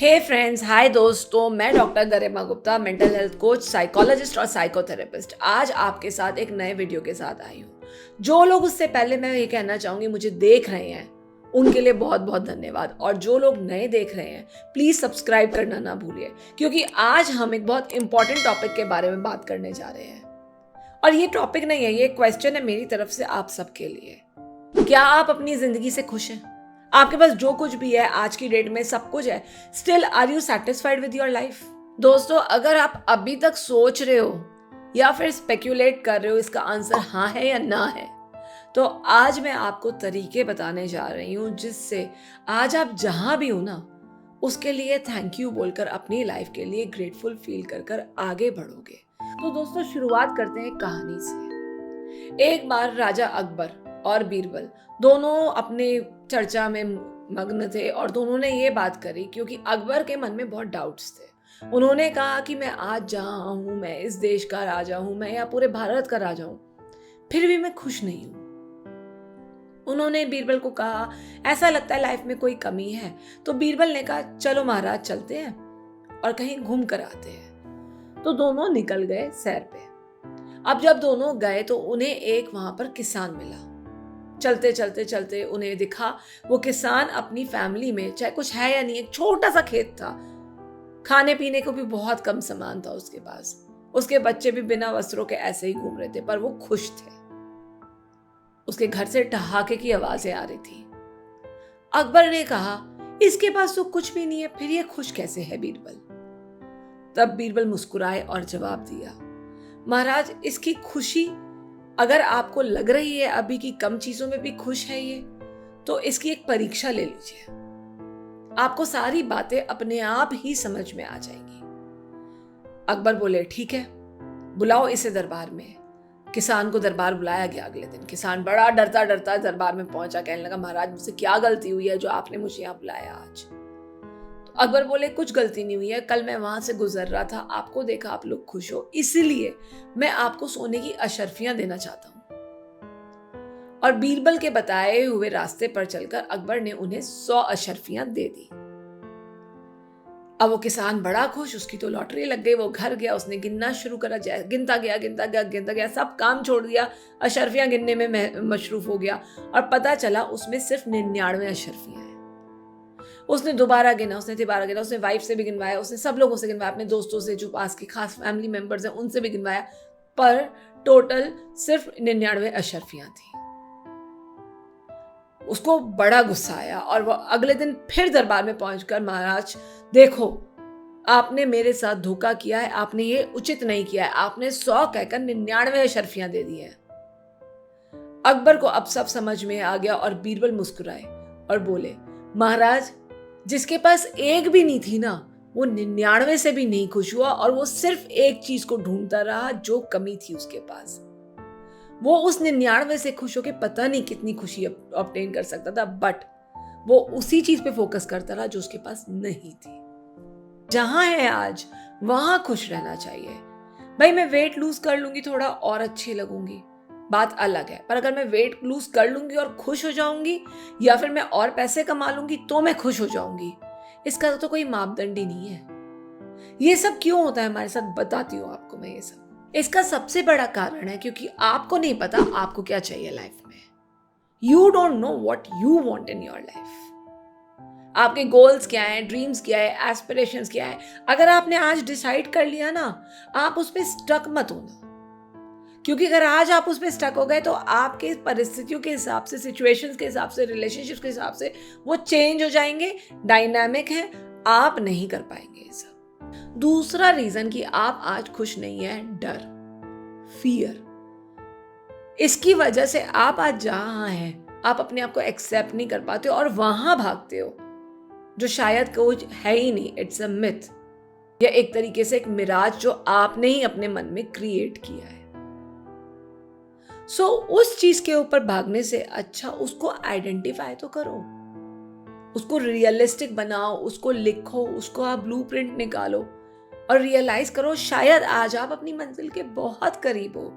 हे friends, hi दोस्तों, मैं doctor Garima Gupta, mental health coach, psychologist और साइकोथेरेपिस्ट आज आपके साथ एक नए वीडियो के साथ आई हूँ। जो लोग उससे पहले मैं ये कहना चाहूँगी मुझे देख रहे हैं उनके लिए बहुत बहुत धन्यवाद, और जो लोग नए देख रहे हैं प्लीज़ सब्सक्राइब करना ना भूलिए, क्योंकि आज हम एक बहुत इंपॉर्टेंट टॉपिक के बारे में बात करने जा रहे हैं। और ये टॉपिक नहीं है, ये क्वेश्चन है मेरी तरफ से आप सबके लिए। क्या आप अपनी ज़िंदगी से खुश हैं? आपके पास जो कुछ भी है आज की डेट में सब कुछ है, still are you satisfied with your life? दोस्तों, अगर आप अभी तक सोच रहे हो या फिर स्पेक्यूलेट कर रहे हो इसका आंसर हाँ है या ना है, तो आज मैं आपको तरीके बताने जा रही हूँ जिससे आज आप जहां भी हो ना, उसके लिए थैंक यू बोलकर अपनी लाइफ के लिए ग्रेटफुल फील कर कर आगे बढ़ोगे। तो दोस्तों, शुरुआत करते हैं कहानी से। एक बार राजा अकबर और बीरबल दोनों अपने चर्चा में मग्न थे और दोनों ने ये बात करी, क्योंकि अकबर के मन में बहुत डाउट्स थे। उन्होंने कहा कि मैं आज जहाँ हूँ, मैं इस देश का राजा हूँ, मैं या पूरे भारत का राजा हूँ, फिर भी मैं खुश नहीं हूँ। उन्होंने बीरबल को कहा ऐसा लगता है लाइफ में कोई कमी है। तो बीरबल ने कहा चलो महाराज, चलते हैं और कहीं घूम कर आते हैं। तो दोनों निकल गए सैर पे। अब जब दोनों गए तो उन्हें एक वहां पर किसान मिला। चलते चलते चलते उन्हें दिखा वो किसान अपनी फैमिली में, चाहे कुछ है या नहीं, एक छोटा सा खेत था, खाने पीने को भी बहुत कम सामान था उसके पास, उसके बच्चे भी बिना वस्त्रों के ऐसे ही घूम रहे थे, पर वो खुश थे। उसके घर से ठहाके की आवाजें आ रही थी। अकबर ने कहा इसके पास तो कुछ भी नहीं है, फिर ये खुश कैसे है बीरबल? तब बीरबल मुस्कुराए और जवाब दिया, महाराज, इसकी खुशी अगर आपको लग रही है अभी की कम चीजों में भी खुश है ये, तो इसकी एक परीक्षा ले लीजिए। आपको सारी बातें अपने आप ही समझ में आ जाएंगी। अकबर बोले ठीक है, बुलाओ इसे दरबार में। किसान को दरबार बुलाया गया। अगले दिन किसान बड़ा डरता डरता दरबार में पहुंचा। कहने लगा, महाराज, मुझसे क्या गलती हुई है जो आपने मुझे यहाँ बुलाया आज? तो अकबर बोले कुछ गलती नहीं हुई है, कल मैं वहां से गुजर रहा था, आपको देखा आप लोग खुश हो, इसलिए मैं आपको सोने की अशर्फियां देना चाहता हूं। और बीरबल के बताए हुए रास्ते पर चलकर अकबर ने उन्हें 100 अशर्फियां दे दी। अब वो किसान बड़ा खुश, उसकी तो लॉटरी लग गई। वो घर गया, उसने गिनना शुरू करा, गिनता गया, सब काम छोड़ दिया, अशर्फियां गिनने में मशरूफ हो गया और पता चला उसमें सिर्फ 99 अशर्फियां हैं। उसने दोबारा गिना, उसने तिबारा गिना, उसने वाइफ से भी गिनवाया, उसने सब लोगों से गिनवाया, अपने दोस्तों से जो पास के खास फैमिली मेंबर्स हैं उनसे भी गिनवाया, पर टोटल सिर्फ 99 अशर्फियां थी। उसको बड़ा गुस्सा आया और वो अगले दिन फिर दरबार में पहुंचकर, महाराज देखो, आपने मेरे साथ धोखा किया है, आपने ये उचित नहीं किया है, आपने 100 कहकर 99 अशर्फियां दे दी हैं। अकबर को अब सब समझ में आ गया और बीरबल मुस्कुराए और बोले, महाराज, जिसके पास एक भी नहीं थी ना, वो 99 से भी नहीं खुश हुआ और वो सिर्फ एक चीज को ढूंढता रहा जो कमी थी उसके पास। वो उस 99 से खुश होकर पता नहीं कितनी खुशी ऑब्टेन कर सकता था, बट वो उसी चीज पे फोकस करता रहा जो उसके पास नहीं थी। जहां है आज वहां खुश रहना चाहिए। भाई, मैं वेट लूज कर लूंगी, थोड़ा और अच्छी लगूंगी, बात अलग है, पर अगर मैं वेट लूज कर लूंगी और खुश हो जाऊंगी, या फिर मैं और पैसे कमा लूंगी तो मैं खुश हो जाऊंगी, इसका तो कोई मापदंड ही नहीं है। ये सब क्यों होता है हमारे साथ, बताती हूँ आपको मैं। ये सब इसका सबसे बड़ा कारण है क्योंकि आपको नहीं पता आपको क्या चाहिए लाइफ में। You don't know what you want in your life. आपके गोल्स क्या हैं, ड्रीम्स क्या है, एस्पिरेशंस क्या है। अगर आपने आज डिसाइड कर लिया ना, आप उस पर स्टक मत होना, क्योंकि अगर आज आप उस पर स्टक हो गए तो आपके परिस्थितियों के हिसाब से, सिचुएशंस के हिसाब से, रिलेशनशिप्स के हिसाब से वो चेंज हो जाएंगे, डायनामिक है, आप नहीं कर पाएंगे ये सब। दूसरा रीजन कि आप आज खुश नहीं है, डर, फियर। इसकी वजह से आप आज जहां हैं आप अपने आप को एक्सेप्ट नहीं कर पाते हो और वहां भागते हो जो शायद कुछ है ही नहीं। इट्स अ मिथ, या एक तरीके से एक मिराज जो आपने ही अपने मन में क्रिएट किया है। उस चीज के ऊपर भागने से अच्छा उसको आइडेंटिफाई तो करो, उसको रियलिस्टिक बनाओ, उसको लिखो, उसको आप ब्लूप्रिंट निकालो और रियलाइज करो शायद आज आप अपनी मंजिल के बहुत करीब हो।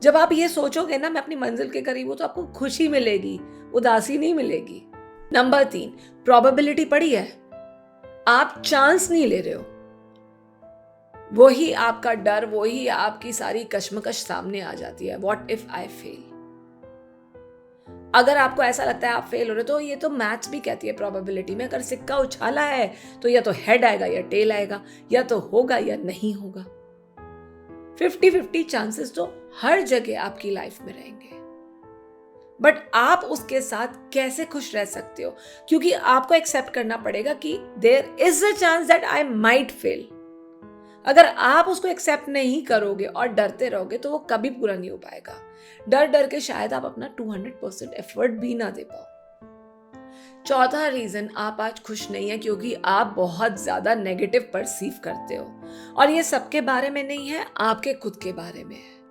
जब आप ये सोचोगे ना मैं अपनी मंजिल के करीब हूं, तो आपको खुशी मिलेगी, उदासी नहीं मिलेगी। नंबर 3, प्रोबेबिलिटी पढ़ी है। आप चांस नहीं ले रहे हो। वही आपका डर, वही आपकी सारी कश्मकश सामने आ जाती है। What if I fail? अगर आपको ऐसा लगता है आप फेल हो रहे, तो ये तो मैथ्स भी कहती है प्रोबेबिलिटी में, अगर सिक्का उछाला है तो या तो हेड आएगा या टेल आएगा, या तो होगा या नहीं होगा। 50-50 चांसेस तो हर जगह आपकी लाइफ में रहेंगे। बट आप उसके साथ कैसे खुश रह सकते हो? क्योंकि आपको एक्सेप्ट करना पड़ेगा कि there is a chance that I might fail. अगर आप उसको एक्सेप्ट नहीं करोगे और डरते रहोगे तो वो कभी पूरा नहीं हो पाएगा। डर डर के शायद आप अपना 200% एफर्ट भी ना दे पाओ। चौथा रीजन आप आज खुश नहीं है क्योंकि आप बहुत ज्यादा नेगेटिव परसीव करते हो, और ये सबके बारे में नहीं है, आपके खुद के बारे में है।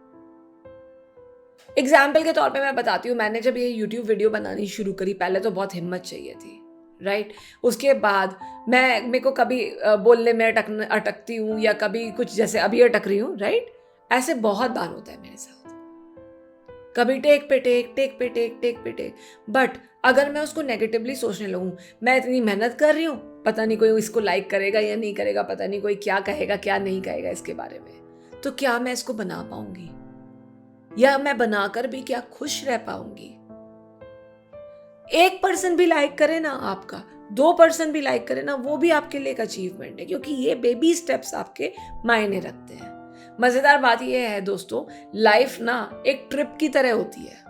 एग्जाम्पल के तौर पे मैं बताती हूँ, मैंने जब ये यूट्यूब वीडियो बनानी शुरू करी, पहले तो बहुत हिम्मत चाहिए थी, राइट। उसके बाद मेरे को कभी बोलने में अटकती हूँ, या कभी कुछ जैसे अभी अटक रही हूँ, राइट। ऐसे बहुत बार होता है मेरे साथ, कभी टेक पे टेक। बट अगर मैं उसको नेगेटिवली सोचने लगूं, मैं इतनी मेहनत कर रही हूँ, पता नहीं कोई इसको लाइक करेगा या नहीं करेगा, पता नहीं कोई क्या कहेगा क्या नहीं कहेगा इसके बारे में, तो क्या मैं इसको बना पाऊंगी, या मैं बनाकर भी क्या खुश रह पाऊंगी? 1% भी लाइक करे ना आपका, 2% भी लाइक करे ना, वो भी आपके लिए एक अचीवमेंट है, क्योंकि ये बेबी स्टेप्स आपके मायने रखते हैं। मजेदार बात यह है दोस्तों, लाइफ ना एक ट्रिप की तरह होती है।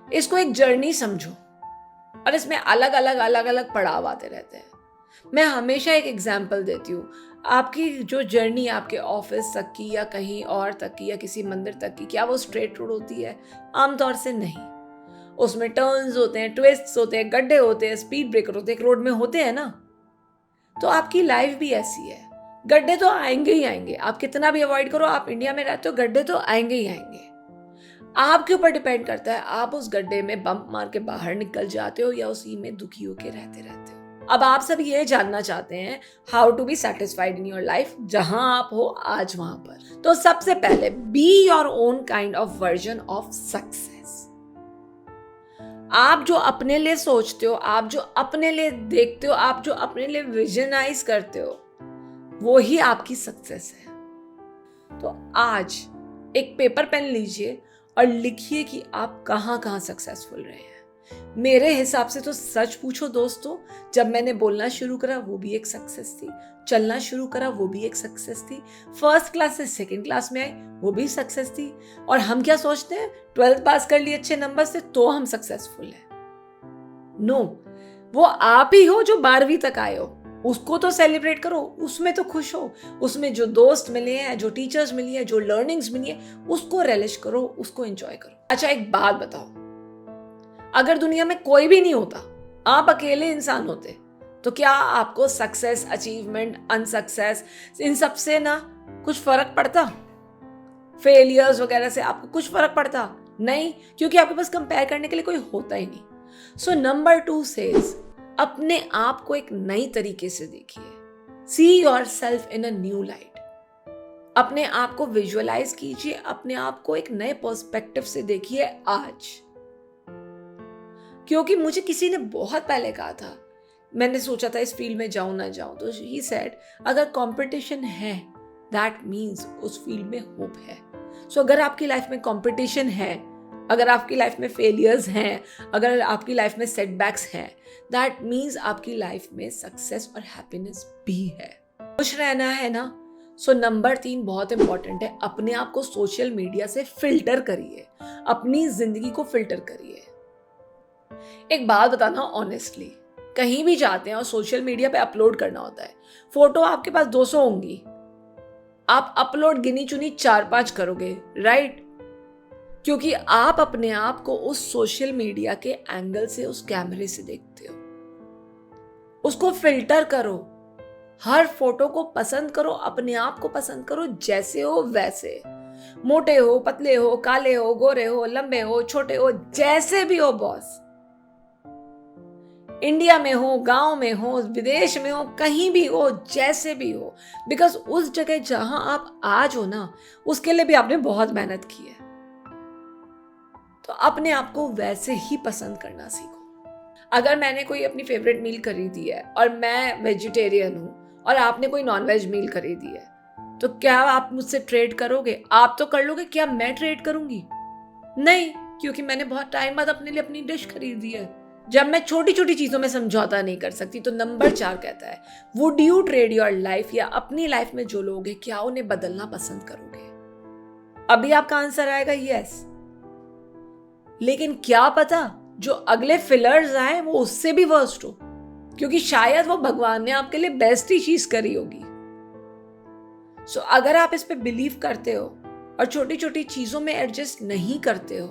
इसको एक जर्नी समझो, और इसमें अलग अलग पड़ाव आते रहते हैं। मैं हमेशा एक एग्जाम्पल देती हूँ, आपकी जो जर्नी आपके ऑफिस तक की, या कहीं और तक की, या किसी मंदिर तक की, क्या वो स्ट्रेट रोड होती है? आमतौर से नहीं। उसमें टर्न्स होते हैं, ट्विस्ट्स होते हैं, गड्ढे होते हैं, स्पीड ब्रेकर होते हैं, एक रोड में होते हैं ना। तो आपकी लाइफ भी ऐसी है, गड्ढे तो आएंगे ही आएंगे। आप कितना भी अवॉइड करो, आप इंडिया में रहते हो, गड्ढे तो आएंगे ही आएंगे। आपके ऊपर डिपेंड करता है, आप उस गड्ढे में बम्प मार के बाहर निकल जाते हो, या उसी में दुखी होके रहते हो। अब आप सब ये जानना चाहते हैं how to be satisfied in your life, जहां आप हो आज वहां पर। तो सबसे पहले, be your own kind of version of success. आप जो अपने लिए सोचते हो, आप जो अपने लिए देखते हो, आप जो अपने लिए विजनाइज करते हो, वो ही आपकी सक्सेस है। तो आज एक पेपर पेन लीजिए और लिखिए कि आप कहां कहां सक्सेसफुल रहे हैं। मेरे हिसाब से तो सच पूछो दोस्तों, जब मैंने बोलना शुरू करा वो भी एक सक्सेस थी, चलना शुरू करा वो भी एक सक्सेस थी, फर्स्ट क्लास से सेकंड क्लास में आई वो भी सक्सेस थी। और हम क्या सोचते हैं, 12th पास कर लिए अच्छे नंबर से तो हम सक्सेसफुल हैं। नो, वो आप ही हो जो 12वीं तक आए हो, उसको तो सेलिब्रेट करो, उसमें तो खुश हो, उसमें जो दोस्त मिले हैं, जो टीचर्स मिली है, जो लर्निंग्स मिली है, उसको रिलिश करो, उसको एंजॉय करो। अच्छा एक बात बताओ, अगर दुनिया में कोई भी नहीं होता, आप अकेले इंसान होते, तो क्या आपको सक्सेस, अचीवमेंट, अनसक्सेस, इन सब से ना कुछ फर्क पड़ता? फेलियर्स वगैरह से आपको कुछ फर्क पड़ता? नहीं, क्योंकि आपके पास कंपेयर करने के लिए कोई होता ही नहीं। सो नंबर 2 सेज, अपने आप को एक नई तरीके से देखिए। See your self in a new light. अपने आप को विजुअलाइज कीजिए, अपने आप को एक नए पर्सपेक्टिव से देखिए आज। क्योंकि मुझे किसी ने बहुत पहले कहा था, मैंने सोचा था इस फील्ड में जाऊं ना जाऊं, तो ही सेड अगर कंपटीशन है दैट मीन्स उस फील्ड में होप है। सो अगर आपकी लाइफ में कंपटीशन है, अगर आपकी लाइफ में फेलियर्स हैं, अगर आपकी लाइफ में सेटबैक्स हैं, दैट मीन्स आपकी लाइफ में सक्सेस और हैप्पीनेस भी है। खुश रहना है ना, सो नंबर 3 बहुत इंपॉर्टेंट है, अपने आप को सोशल मीडिया से फिल्टर करिए, अपनी जिंदगी को फिल्टर करिए। एक बात बताना ऑनेस्टली, कहीं भी जाते हैं और सोशल मीडिया पे अपलोड करना होता है, फोटो आपके पास 200 होंगी, आप अपलोड गिनी चुनी 4-5 करोगे, राइट? क्योंकि आप अपने आप को उस सोशल मीडिया के एंगल से, उस कैमरे से देखते हो। उसको फिल्टर करो, हर फोटो को पसंद करो, अपने आप को पसंद करो जैसे हो वैसे, मोटे हो, पतले हो, काले हो, गोरे हो, लंबे हो, छोटे हो, जैसे भी हो बॉस। इंडिया में हो, गांव में हो, विदेश में हो, कहीं भी हो, जैसे भी हो, बिकॉज उस जगह जहां आप आज हो ना, उसके लिए भी आपने बहुत मेहनत की है। तो अपने आप को वैसे ही पसंद करना सीखो। अगर मैंने कोई अपनी फेवरेट मील खरीदी है और मैं वेजिटेरियन हूँ और आपने कोई नॉनवेज मील खरीदी है, तो क्या आप मुझसे ट्रेड करोगे? आप तो कर लोगे, क्या मैं ट्रेड करूंगी? नहीं, क्योंकि मैंने बहुत टाइम बाद अपने लिए अपनी डिश खरीदी है। जब मैं छोटी छोटी चीजों में समझौता नहीं कर सकती, तो नंबर 4 कहता है, would you trade your life, या अपनी लाइफ में जो लोग हैं क्या उन्हें बदलना पसंद करोगे? अभी आपका आंसर आएगा यस। लेकिन क्या पता जो अगले फिलर्स आए वो उससे भी वर्स्ट हो, क्योंकि शायद वो भगवान ने आपके लिए बेस्ट ही चीज करी होगी। सो अगर आप इस पे बिलीव करते हो और छोटी छोटी चीजों में एडजस्ट नहीं करते हो,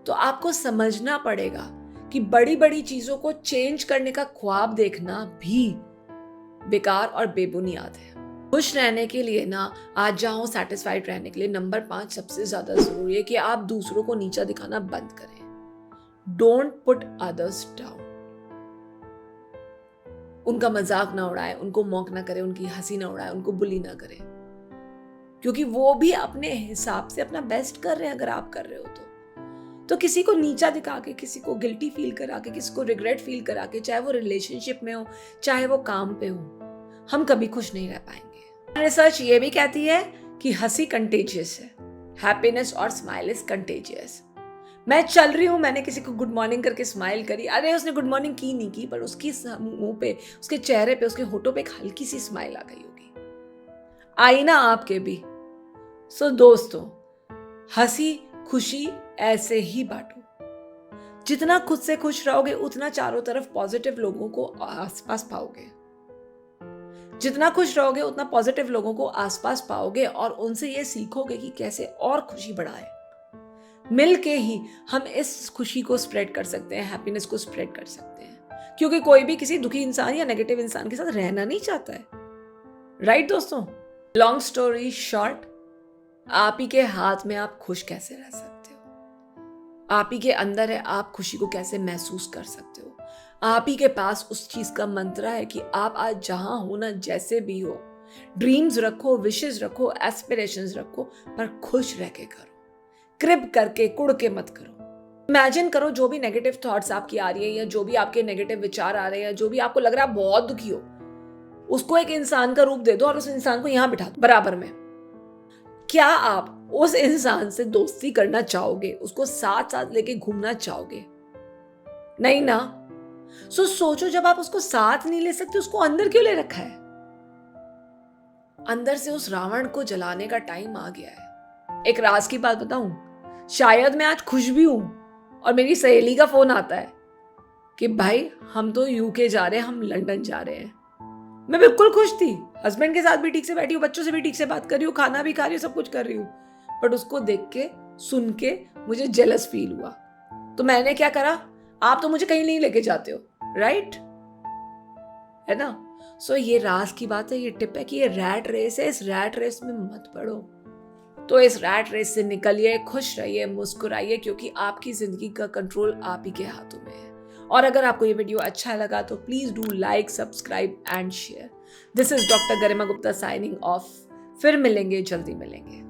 तो आपको समझना पड़ेगा कि बड़ी बड़ी चीजों को चेंज करने का ख्वाब देखना भी बेकार और बेबुनियाद है। खुश रहने के लिए ना, आज जाओ सेटिस्फाइड रहने के लिए नंबर 5 सबसे ज्यादा जरूरी है कि आप दूसरों को नीचा दिखाना बंद करें। Don't put others down. उनका मजाक ना उड़ाए, उनको मॉक ना करे, उनकी हंसी ना उड़ाए, उनको बुली ना करे, क्योंकि वो भी अपने हिसाब से अपना बेस्ट कर रहे हैं। अगर आप कर रहे हो तो किसी को नीचा दिखा के, किसी को गिल्टी फील करा के, किसी को रिग्रेट फील करा के, चाहे वो रिलेशनशिप में हो चाहे वो काम पे हो, हम कभी खुश नहीं रह पाएंगे। रिसर्च ये भी कहती है कि हंसी कंटेजियस है, हैप्पीनेस और स्माइल इज कंटेजियस। मैं चल रही हूं, मैंने किसी को गुड मॉर्निंग करके स्माइल करी, अरे उसने गुड मॉर्निंग की नहीं की, पर उसकी मुंह पे, उसके चेहरे पे, उसके होठों पे एक हल्की सी स्माइल आ गई होगी। आई ना आपके भी। सो दोस्तों, हंसी खुशी ऐसे ही बांटो। जितना खुद से खुश रहोगे उतना चारों तरफ पॉजिटिव लोगों को आसपास पाओगे। जितना खुश रहोगे उतना पॉजिटिव लोगों को आसपास पाओगे और उनसे ये सीखोगे कि कैसे और खुशी बढ़ाए। मिलके ही हम इस खुशी को स्प्रेड कर सकते हैं, हैप्पीनेस को स्प्रेड कर सकते हैं, क्योंकि कोई भी किसी दुखी इंसान या नेगेटिव इंसान के साथ रहना नहीं चाहता है। राइट दोस्तों? लॉन्ग स्टोरी शॉर्ट, आप ही के हाथ में आप खुश कैसे रह सकते हो। आप ही के अंदर है आप खुशी को कैसे महसूस कर सकते हो। आप ही के पास उस चीज का मंत्र है कि आप आज जहां हो ना, जैसे भी हो, ड्रीम्स रखो, विशेस रखो, एस्पिरेशंस रखो, पर खुश रह के करो। क्रिब करके, कुड़ के मत करो। इमेजिन करो जो भी नेगेटिव थॉट्स आपकी आ रही है, या जो भी आपके नेगेटिव विचार आ रहे हैं, जो भी आपको लग रहा है बहुत दुखी हो, उसको एक इंसान का रूप दे दो और उस इंसान को यहां बिठा दो बराबर में। क्या आप उस इंसान से दोस्ती करना चाहोगे? उसको साथ साथ लेके घूमना चाहोगे? नहीं ना। सोचो, जब आप उसको साथ नहीं ले सकते, उसको अंदर क्यों ले रखा है? अंदर से उस रावण को जलाने का टाइम आ गया है। एक राज की बात बताऊं, शायद मैं आज खुश भी हूं और मेरी सहेली का फोन आता है कि भाई हम तो यूके जा रहे हैं, हम लंदन जा रहे हैं। मैं बिल्कुल खुश थी, हस्बैंड के साथ भी ठीक से बैठी हूँ, बच्चों से भी ठीक से बात कर रही हूँ, खाना भी खा रही हूँ, सब कुछ कर रही हूँ, बट उसको देख के, सुन के मुझे जेलस फील हुआ। तो मैंने क्या करा? आप तो मुझे कहीं नहीं लेके जाते हो, राइट? है ना? सो ये राज की बात है, ये टिप है कि ये रैट रेस है, इस रैट रेस में मत पड़ो। तो इस रैट रेस से निकलिए, खुश रहिए, मुस्कुराइए, क्योंकि आपकी जिंदगी का कंट्रोल आप ही के हाथों में है। और अगर आपको ये वीडियो अच्छा लगा तो please do like, subscribe and share. This is doctor Garima Gupta signing off. फिर मिलेंगे, जल्दी मिलेंगे।